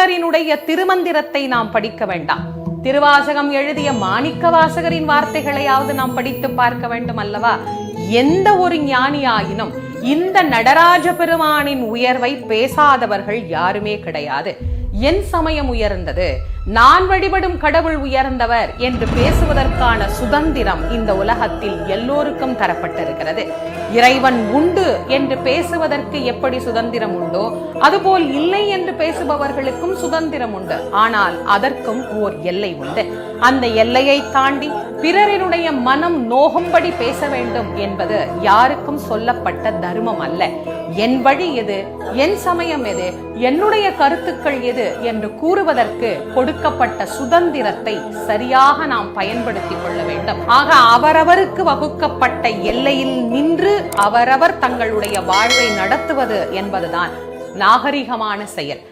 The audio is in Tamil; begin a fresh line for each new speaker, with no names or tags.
திருமூலரினுடைய திருமந்திரத்தை நாம் படிக்க வேண்டாம். திருவாசகம் எழுதிய மாணிக்க வாசகரின் வார்த்தைகளையாவது நாம் படித்து பார்க்க வேண்டும் அல்லவா? எந்த ஒரு ஞானியாயினும் இந்த நடராஜ பெருமானின் உயர்வை பேசாதவர்கள் யாருமே கிடையாது. என் சமயம் உயர்ந்தது, நான் வழிபடும் கடவுள் உயர்ந்தவர் என்று பேசுவதற்கான சுதந்திரம் இந்த உலகத்தில் எல்லோருக்கும் தரப்பட்டிருக்கிறது. இறைவன் உண்டு என்று பேசுவதற்கு எப்படி சுதந்திரம் உண்டோ அதுபோல் இல்லை என்று பேசுபவர்களுக்கும் சுதந்திரம் உண்டு. ஆனால் அதற்கும் ஓர் எல்லை உண்டு. அந்த எல்லையை தாண்டி பிறரினுடைய மனம் நோகும்படி பேச வேண்டும் என்பது யாருக்கும் சொல்லப்பட்ட தர்மம் அல்ல. என் வழி எது, என் சமயம் எது, என்னுடைய கருத்துக்கள் எது என்று கூறுவதற்கு கொடுக்கப்பட்ட சுதந்திரத்தை சரியாக நாம் பயன்படுத்திக் கொள்ள வேண்டும். ஆக அவரவருக்கு வகுக்கப்பட்ட எல்லையில் நின்று அவரவர் தங்களுடைய வாழ்வை நடத்துவது என்பதுதான் நாகரிகமான செயல்.